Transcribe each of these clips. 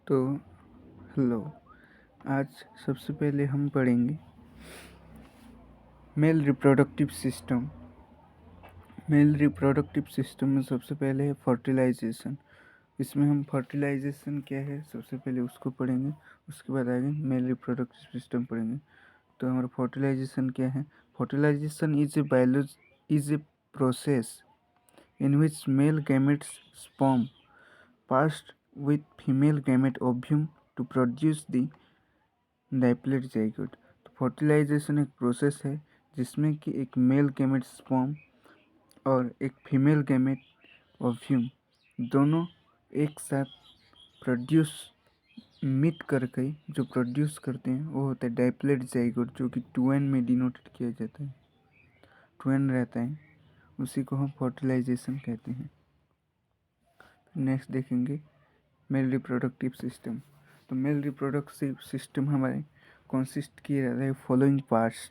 तो हेलो। आज सबसे पहले हम पढ़ेंगे male reproductive system. Male reproductive system में सबसे पहले है फर्टिलाइजेशन। इसमें हम फर्टिलाइजेशन क्या है सबसे पहले उसको पढ़ेंगे, उसके बाद आगे मेल रिप्रोडक्टिव सिस्टम पढ़ेंगे। तो हमारा फर्टिलाइजेशन क्या है? Fertilization is a process in which male gametes sperm passed with female gamete ovum to produce the diploid zygote. तो फर्टिलाइजेशन एक प्रोसेस है जिसमें कि एक मेल गैमेट स्पर्म और एक फीमेल गैमेट ओव्यूम दोनों एक साथ प्रोड्यूस मीट करके जो प्रोड्यूस करते हैं वो होता है डाइप्लेट जाइगोट, जो कि 2n में डिनोटेड किया जाता है। 2n रहता है, उसी को हम फर्टिलाइजेशन कहते हैं। नेक्स्ट देखेंगे मेल रिप्रोडक्टिव सिस्टम। तो मेल रिप्रोडक्टिव सिस्टम हमारे कंसिस्ट किए रहता है फॉलोइंग पार्ट्स।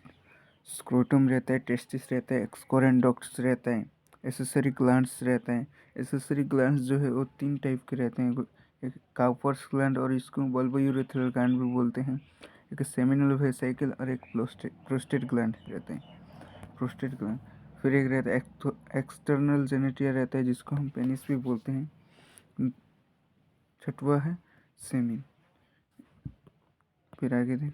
स्क्रोटम रहता है, टेस्टिस रहता है, एक्सक्रोरेंट डक्ट्स रहता है, एसेसरी ग्लैंड्स रहता है। एसेसरी ग्लैंड्स जो है वो 3 टाइप के रहते हैं, एक काउपर्स ग्लैंड और इसको बल्बोयूरेथ्रल ग्लैंड भी बोलते हैं, एक सेमिनल वेसिकल और एक प्रोस्टेट ग्लैंड रहते हैं, प्रोस्टेट ग्लैंड। फिर एक रहता है एक्सटर्नल जेनेटिया रहता है जिसको हम पेनिस भी बोलते हैं। छठवा है सेमिन। फिर आगे देख,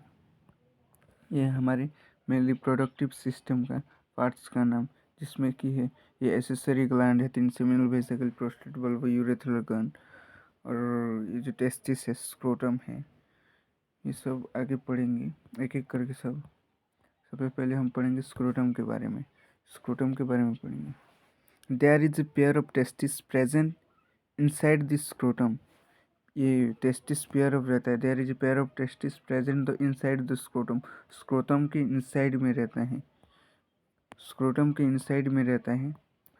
ये हमारे मेल रिप्रोडक्टिव सिस्टम का पार्ट्स का नाम, जिसमें कि है ये एसेसरी ग्लैंड है, 3 seminal vesicle, prostate, bulb, urethral gland, और ये जो टेस्टिस है, स्क्रोटम है। ये सब आगे पढ़ेंगे एक एक करके सब। सबसे पहले हम पढ़ेंगे स्क्रोटम के बारे में। स्क्रोटम के बारे में पढ़ेंगे। There is a pair of testis present inside this scrotum. ये टेस्टिस पेयर ऑफ रहता है। There is a pair of testis present the inside the scrotum. Scrotum के इनसाइड में रहता है, स्क्रोटम के इनसाइड में रहता है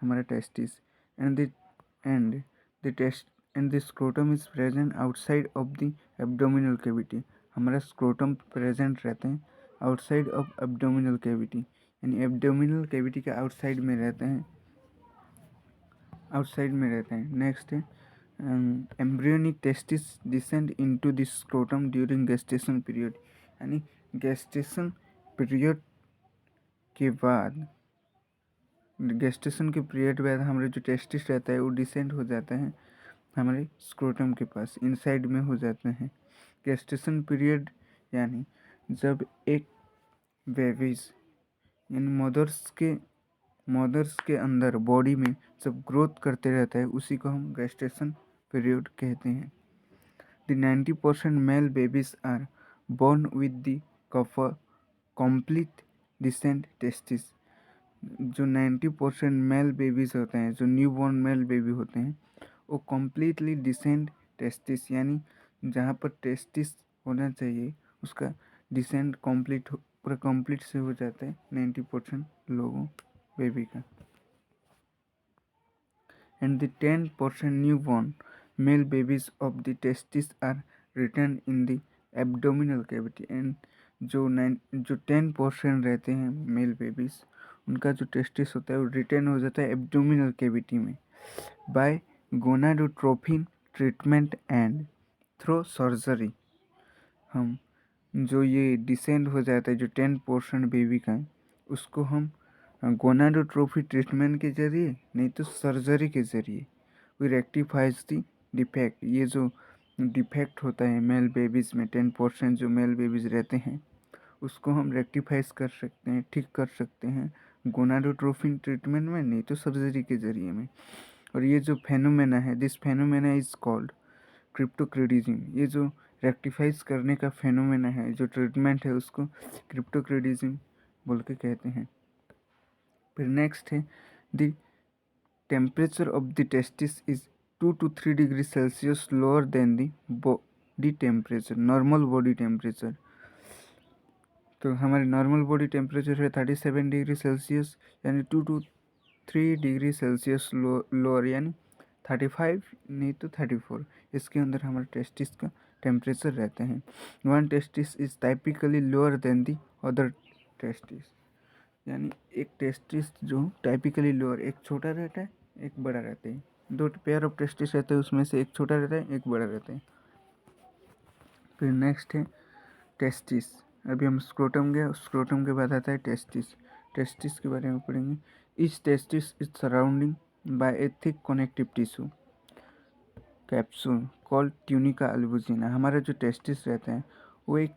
हमारा testis. And the test and the scrotum is present outside of the abdominal cavity. हमारा स्क्रोटम प्रेजेंट रहते हैं आउटसाइड ऑफ एब्डोमिनल कैविटी, यानी एब्डोमिनल कैविटी के आउटसाइड में रहते हैं, आउटसाइड में रहते हैं। नेक्स्ट है embryonic testis descend into the scrotum during gestation period. यानी गेस्टेशन पीरियड के बाद, गेस्टेशन के पीरियड बाद हमारे जो टेस्टिस रहता है वो डिसेंड हो जाता है हमारे स्क्रोटम के पास, इनसाइड में हो जाते हैं। गेस्टेशन पीरियड यानी जब एक बेबीज यानी मदर्स के अंदर बॉडी में जब ग्रोथ करते रहता है उसी को हम गेस्टेशन पीरियड कहते हैं। The 90% male babies are born with the complete decent testis। जो 90% मेल बेबीज होते हैं, जो न्यू बॉर्न मेल बेबी होते हैं, वो कम्प्लीटली डिसेंट टेस्टिस, यानी जहाँ पर टेस्टिस होना चाहिए उसका डिसेंट कंप्लीट पूरा कंप्लीट से हो जाता है 90% लोगों बेबी का। And the 10% new born male babies of the testis are return in the abdominal cavity. And जो 10% रहते हैं मेल बेबीज, उनका जो टेस्टिस होता है वो रिटर्न हो जाता है एब्डोमिनल कैविटी में by gonadotropin treatment and through surgery. हम जो ये डिसेंड हो जाता है जो 10% बेबी का, उसको हम गोनाडोट्रोफी ट्रीटमेंट के जरिए नहीं तो सर्जरी के जरिए वी रेक्टिफाइज द डिफेक्ट। ये जो डिफेक्ट होता है मेल बेबीज़ में, 10% जो मेल बेबीज़ रहते हैं उसको हम रेक्टिफाइज कर सकते हैं, ठीक कर सकते हैं गोनाडोट्रोफिन ट्रीटमेंट में, नहीं तो सर्जरी के जरिए में। और ये जो फेनोमेना है, दिस फेनोमेना इज कॉल्ड क्रिप्टोक्रेडिज्म। ये जो रेक्टिफाइज करने का फेनोमेना है, जो ट्रीटमेंट है, उसको क्रिप्टोक्रेडिज्म बोल के कहते हैं। फिर नेक्स्ट है the temperature of the testis is 2 to 3 degree Celsius lower than the body temperature, normal body temperature. तो हमारे नॉर्मल बॉडी टेम्परेचर है 37 डिग्री सेल्सियस, यानी 2 to 3 डिग्री सेल्सियस लोअर, यानी 35 नहीं तो 34, इसके अंदर हमारे टेस्टिस का टेम्परेचर रहते हैं। One testis is typically lower than the other testis, यानी एक टेस्टिस जो टाइपिकली लोअर, एक छोटा रहता है एक बड़ा रहता है। 2 पेयर ऑफ टेस्टिस रहते हैं, उसमें से एक छोटा रहता है एक बड़ा रहता है। फिर नेक्स्ट है टेस्टिस। अभी हम स्क्रोटम गए, स्क्रोटम के बाद आता है टेस्टिस। टेस्टिस के बारे में पढ़ेंगे। Each testis is surrounding by a thick connective tissue capsule called tunica albuginea. हमारा जो टेस्टिस रहता है वो एक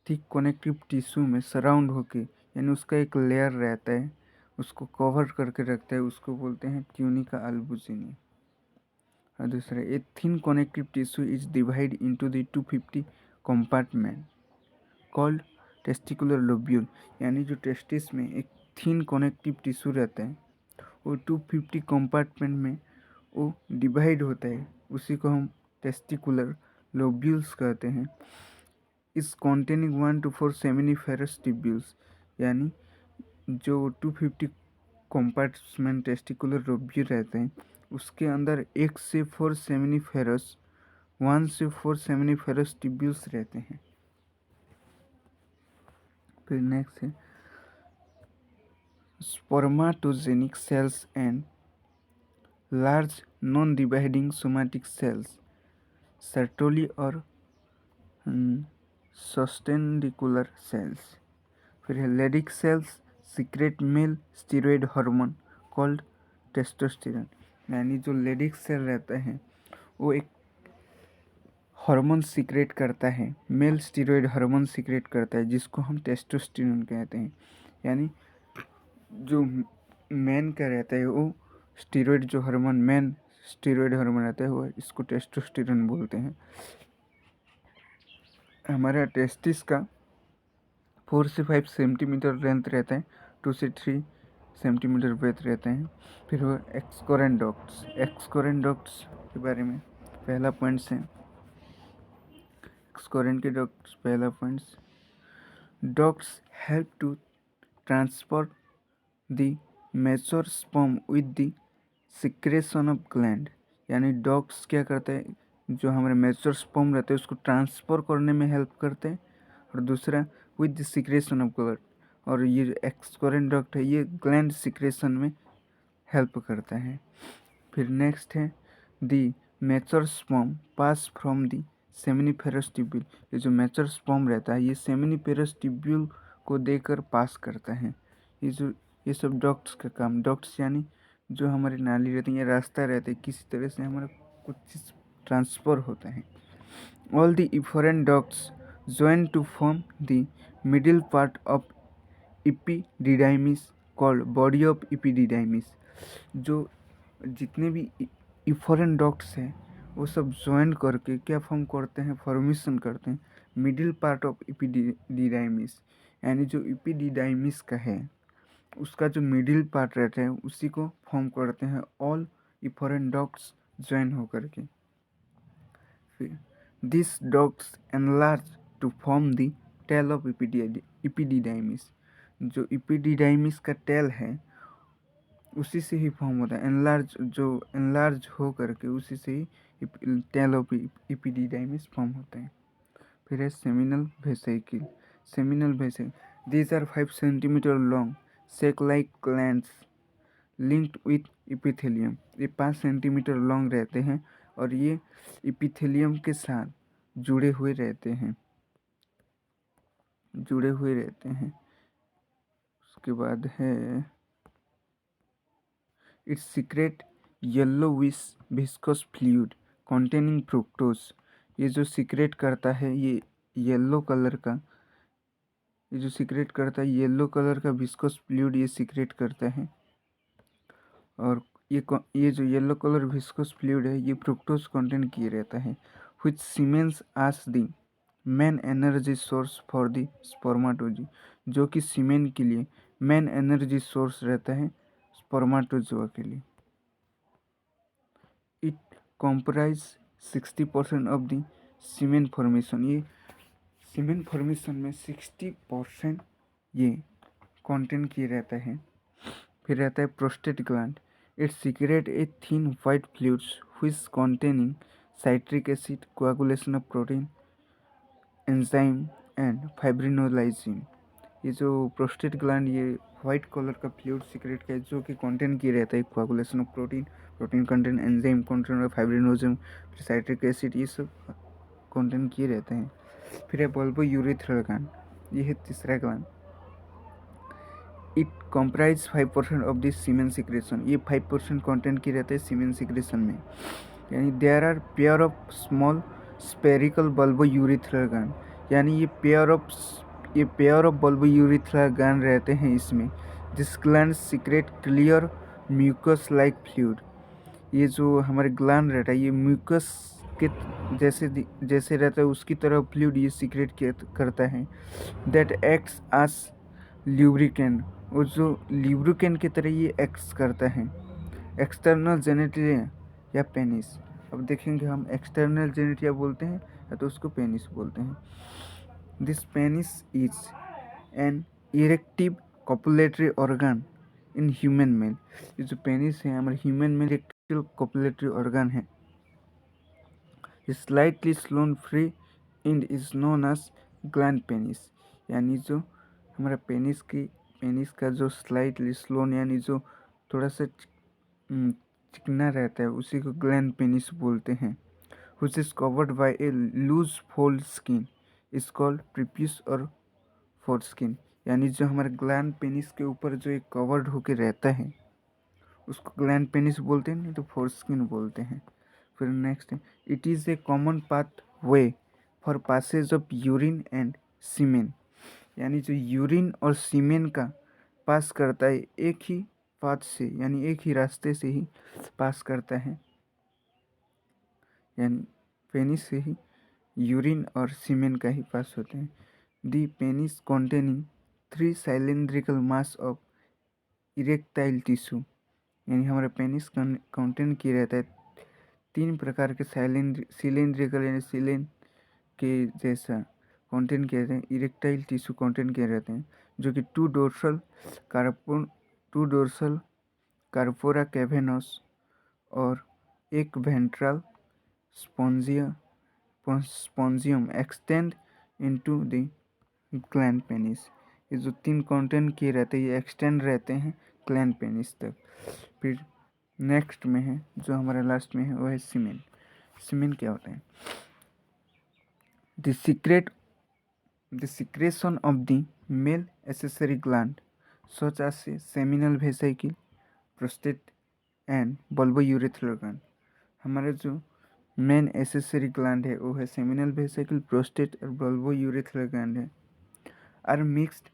थिक कनेक्टिव टिश्यू में सराउंड होके, यानी उसका एक लेयर रहता है, उसको कवर करके रखता है, उसको बोलते हैं ट्यूनिका अल्बुजिनी। और दूसरा, a thin connective tissue is divide into the 250 compartment called testicular lobule. यानी जो टेस्टिस में एक थिन कनेक्टिव टिश्यू रहता है वो 250 कंपार्टमेंट में वो डिवाइड होता है, उसी को हम टेस्टिकुलर लोब्यूल्स कहते हैं। इस कॉन्टेनिंग 1 to 4 सेमिनिफेरस ट्यूब्यूल्स, यानी जो 250 कंपार्टमेंट टेस्टिकुलर लोब्यूल रहते हैं उसके अंदर 1 से 4 सेमिनिफेरस 1 से 4 सेमिनिफेरस ट्यूब्यूल्स रहते हैं। फिर नेक्स्ट है spermatogenic cells and large non dividing somatic cells Sertoli और सस्टेंडिकुलर सेल्स। फिर है Leydig cells secrete male steroid hormone called testosterone. यानी जो लेडिक सेल रहता है वो एक हार्मोन सीक्रेट करता है, मेल स्टीरॉयड हार्मोन सीक्रेट करता है जिसको हम टेस्टोस्टेरोन कहते हैं। यानी जो मैन का रहता है वो स्टीरॉयड जो हार्मोन मैन स्टीरॉयड हार्मोन रहता है वो इसको टेस्टोस्टेरोन बोलते हैं। हमारा टेस्टिस का 4 से 5 सेंटीमीटर लेंथ रहता है, 2 से 3 सेंटीमीटर ब्रेथ रहते हैं। फिर वो एक्सकोरेंट डक्ट्स। एक्सकोरेंट डक्ट्स के बारे में पहला पॉइंट्स है एक्सकोरेंट के डक्ट्स। पहला points, ducts help to transport the mature sperm with the secretion of gland. यानी डक्ट्स क्या करते हैं, जो हमारे मैच्योर स्पर्म रहते हैं उसको ट्रांसफर करने में हेल्प करते हैं। और दूसरा with the secretion of gland, और ये जो एक्सकोरेंट डक्ट है ये ग्लैंड सिक्रेशन में हेल्प करता है। फिर नेक्स्ट है the mature sperm pass from the seminiferous tubule. ये जो मैच्योर स्पर्म रहता है ये सेमिनिफेरस ट्यूब्यूल को देकर पास करता है। ये सब डक्ट्स का काम। डक्ट्स यानी जो हमारी नाली रहती है, ये रास्ता रहता है, किसी तरह से हमारा कुछ चीज़ ट्रांसफ़र होता है। All the efferent ducts join to form the middle part of epididymis called body of epididymis। जो जितने भी इफरेंट डक्ट्स हैं वो सब ज्वाइन करके क्या फॉर्म करते हैं, फॉर्मेशन करते हैं मिडिल पार्ट ऑफ इपिडिडाइमिस। यानी जो इपिडिडाइमिस का है उसका जो मिडिल पार्ट रहता है उसी को फॉर्म करते हैं ऑल इफरेंट डक्ट्स ज्वाइन होकर के। फिर this ducts enlarge to form the tail of epididymis. जो इपिडिडाइमिस का टेल है उसी से ही फॉर्म होता है, एनलार्ज हो करके उसी से ही टेल ऑफ इपिडिडाइमिस फॉर्म होता है। फिर है seminal vesicle. Seminal vesicle, these are 5 centimetre long sac like glands linked with epithelium. ये 5 सेंटीमीटर लॉन्ग रहते हैं और ये इपिथेलियम के साथ जुड़े हुए रहते हैं। उसके बाद है it's secrete yellow viscous fluid containing fructose. ये जो सीक्रेट करता है ये येलो कलर का विस्कोस फ्लूइड ये सीक्रेट करता है। और ये जो येलो कलर विस्कोस फ्लूइड है ये फ्रुक्टोज कंटेन किए रहता है, which semens as the main energy source for the spermatozoa. जो कि सीमेन के लिए मेन एनर्जी सोर्स रहता है स्पर्माटोजोआ के लिए। It comprise 60% of the semen formation. ये सीमेन फॉर्मेशन में 60% ये कंटेन किए रहता है। फिर रहता है prostate gland. It secrete a thin white fluids which containing citric acid, coagulation of protein, enzyme and fibrinolysin. ये जो प्रोस्टेट ग्लैंड ये वाइट कलर का फ्लूइड सीक्रेट का जो कि कंटेन किए रहता है coagulation of protein content, enzyme content और फाइब्रिनोजम, साइट्रिक एसिड, ये सब कंटेन किए रहते हैं। फिर है बल्बो यूरिथ्रल ग्लैंड, ये है तीसरा gland. It comprise 5% of this semen secretion, ये 5% कंटेंट की रहते हैं सीमेन सिक्रेशन में। यानी there are pair of small spherical bulbourethral gland, यानी ये pair of bulbourethral gland रहते हैं इसमें। This gland secrete clear mucus like fluid, ये जो हमारे ग्लैंड रहता है ये म्यूकस के जैसे रहता है उसकी तरह फ्लूइड ये सीक्रेट करता है। दैट एक्ट्स एज ल्यूब्रिकेंट, वो जो ल्यूब्रिकेंट की तरह ये एक्ट्स करता है। एक्सटर्नल जेनेटिया या पेनिस, अब देखेंगे हम एक्सटर्नल जेनेटिया बोलते हैं या तो उसको पेनिस बोलते हैं। This penis is an erective copulatory organ in human male, ये जो पेनिस है हमारे human male erective copulatory organ है। Slightly swollen free and is known as glans penis, यानी जो हमारा पेनिस का जो स्लाइटली स्लोन यानी जो थोड़ा सा चिकना रहता है उसी को ग्लैंड पेनिस बोलते हैं। which is covered by a loose fold skin is called prepuce or foreskin, यानी जो हमारे ग्लैंड पेनिस के ऊपर जो एक कवर्ड होके रहता है उसको ग्लैंड पेनिस बोलते हैं, नहीं तो फोरस्किन बोलते हैं। फिर नेक्स्ट है it is a common pathway for passage of urine and semen, यानी जो यूरिन और सीमेन का पास करता है एक ही पाथ से यानी एक ही रास्ते से ही पास करता है, यानी पेनिस से ही यूरिन और सीमेन का ही पास होते हैं। The penis containing 3 cylindrical mass of erectile tissue, यानी हमारा पेनिस कंटेन किए रहता है 3 प्रकार के सिलेंड्रिकल यानी सिलेन के जैसा कंटेन किए रहते हैं इरेक्टाइल टिश्यू कंटेन किए रहते हैं, जो कि टू डोर्सल कार्पोरा कैवेनस और एक ventral spongiosum extend into the glans penis, ये जो 3 कंटेंट किए रहते हैं ये एक्सटेंड रहते हैं ग्लैंड पेनिस तक। फिर नेक्स्ट में है जो हमारा लास्ट में है वो है सीमेन। सीमेन क्या होता है? The secretion of the male accessory gland such as seminal vesicle, prostate and bulbourethral gland, हमारा जो मेन एसेसरी ग्लैंड है वो है सेमिनल वेसिकल, प्रोस्टेट और बल्बोयूरेथ्रल ग्लैंड है। आर मिक्सड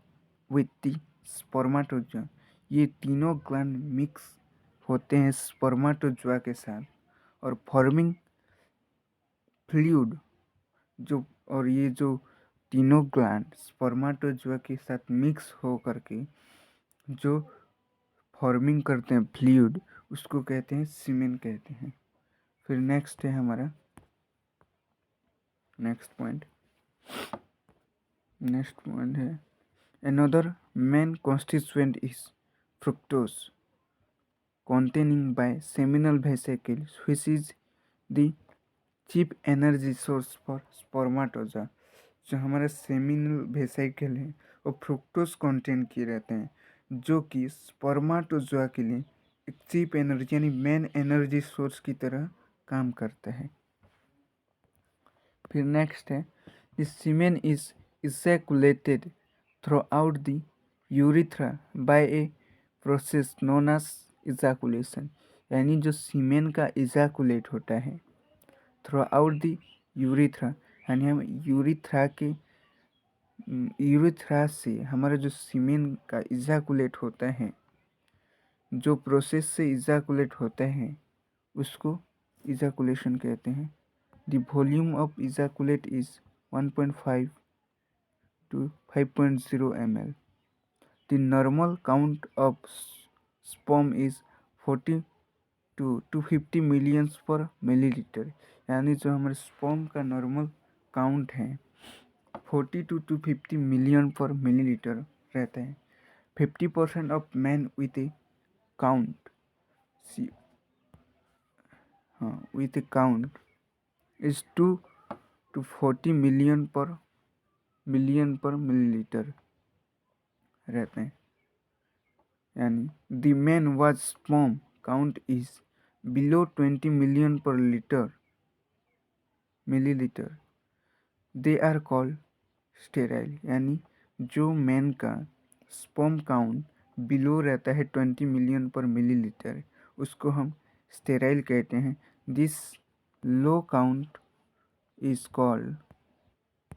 विथ द स्पर्माटोजोआ, ये तीनों ग्लैंड मिक्स होते हैं स्पर्माटोजोआ के साथ और फॉर्मिंग फ्लूइड जो, और ये जो तीनों ग्लैंड स्पर्माटोजोआ के साथ मिक्स हो करके जो फॉर्मिंग करते हैं फ्लूइड उसको कहते हैं सीमेन कहते हैं। फिर नेक्स्ट है हमारा नेक्स्ट पॉइंट है another main constituent is fructose containing by seminal vesicles which is the chief energy source for spermatozoa, जो हमारा सेमिनल वेसिकल है वो फ्रुक्टोज कंटेन किए रहते हैं जो कि स्पर्माटोजोआ के लिए एक चीप एनर्जी यानी मेन एनर्जी सोर्स की तरह काम करता है। फिर नेक्स्ट है the semen is ejaculated throughout the urethra by a process known as ejaculation, यानी जो सीमेन का इजैकुलेट होता है थ्रू द यूरिथ्रा, यानी हम यूरिथ्रा से हमारा जो सीमेन का इजैकुलेट होता है, जो प्रोसेस से इजैकुलेट होता है उसको इजैकुलेशन कहते हैं। The volume of ejaculate is 1.5 to 5.0 ml. The normal count of sperm is 40 to 250 millions per milliliter, यानी जो हमारे स्पर्म का नॉर्मल काउंट है 40 to 250 मिलियन पर मिलीलीटर रहता है। 50% of man with a count is 2 to 40 million per millilitre रहते हैं, यानी the man was sperm count is below 20 million per millilitre. They are called sterile, यानी जो man का sperm count below रहता है 20 मिलियन पर मिलीलीटर, उसको हम स्टेराइल कहते हैं। This low count is called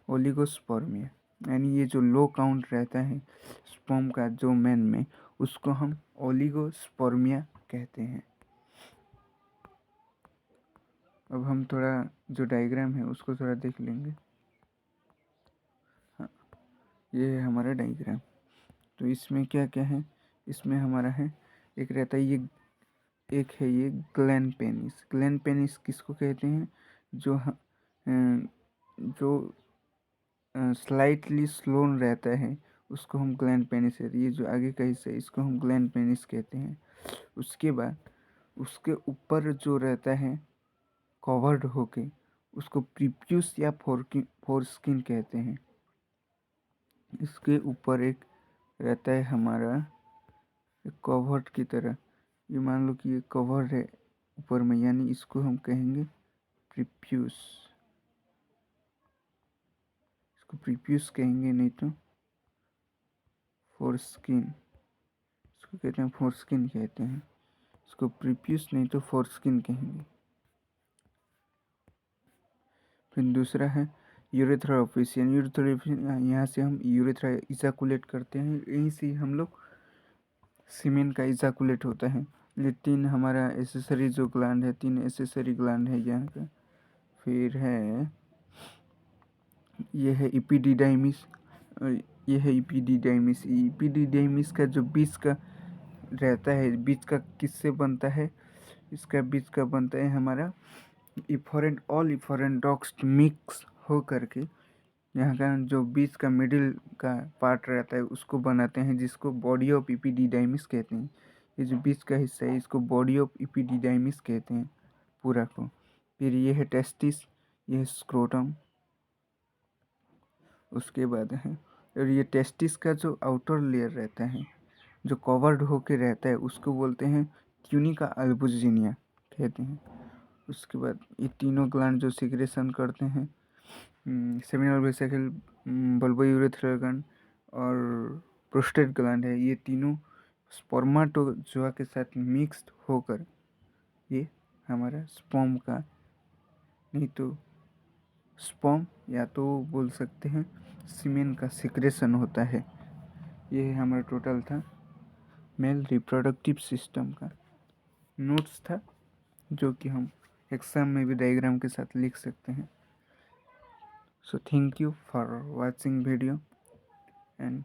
oligospermia, यानी ये जो लो काउंट रहता है स्पर्म का जो मैन में, उसको हम ओलिगोस्पर्मिया कहते हैं। अब हम थोड़ा जो डायग्राम है उसको थोड़ा देख लेंगे। हाँ, ये है हमारा डायग्राम। तो इसमें क्या क्या है, इसमें हमारा है एक रहता है ये, एक है ये ग्लैंड पेनिस। ग्लैंड पेनिस किसको कहते हैं, जो स्लाइटली स्लोन रहता है उसको हम ग्लैंड पेनिस कहते हैं। ये जो आगे का हिस्सा है इसको हम ग्लैंड पेनिस कहते हैं। उसके बाद उसके ऊपर जो रहता है कवर्ड होके, उसको प्रीप्यूस या फोरस्किन कहते हैं। इसके ऊपर एक रहता है हमारा कवर्ड की तरह, ये मान लो कि ये कवर है ऊपर में, यानी इसको हम कहेंगे प्रीप्यूस। इसको प्रीप्यूस कहेंगे, नहीं तो फोरस्किन, इसको कहते हैं फोरस्किन कहते हैं। इसको प्रीप्यूस नहीं तो फोरस्किन कहेंगे। फिर दूसरा है यूरेथ्रा ऑफिशियन। यूरेथ्रा ऑफिशियन, यहाँ से हम यूरेथ्रा इजाकुलेट करते हैं, यहीं से हम लोग सीमेन का इजाकुलेट होता है। ये तीन हमारा एसेसरी जो ग्लैंड है, तीन एसेसरी ग्लैंड है यहाँ का। फिर है ये है इपिडिडाइमिस, ये है इपिडिडाइमिस। इपिडिडाइमिस का जो बीच का रहता है, बीच का किससे बनता है, इसका बीच का बनता है हमारा इफोरेंट, ऑल इफोरेंट डॉक्स मिक्स हो करके यहाँ का जो बीच का मिडिल का पार्ट रहता है उसको बनाते हैं, जिसको बॉडी ऑफ इपिडिडाइमिस कहते हैं। ये जो बीच का हिस्सा है इसको बॉडी ऑफ इपिडिडाइमिस कहते हैं पूरा को। फिर ये है टेस्टिस, ये है स्क्रोटम। उसके बाद है, और ये टेस्टिस का जो आउटर लेयर रहता है जो कवर्ड होके रहता है उसको बोलते हैं ट्यूनिका अल्बुजिनिया कहते हैं। उसके बाद ये तीनों ग्लैंड जो सिक्रेशन करते हैं, सेमिनल वेसिकल, बल्बोयूरेथ्रल ग्लैंड और प्रोस्टेट ग्लैंड है, ये तीनों स्पर्माटोजोआ के साथ मिक्स्ड होकर ये हमारा स्पर्म का, नहीं तो स्पर्म या तो बोल सकते हैं सीमेन का सिक्रेशन होता है। ये हमारा टोटल था मेल रिप्रोडक्टिव सिस्टम का नोट्स था, जो कि हम एग्जाम में भी डायग्राम के साथ लिख सकते हैं। So thank you for watching video and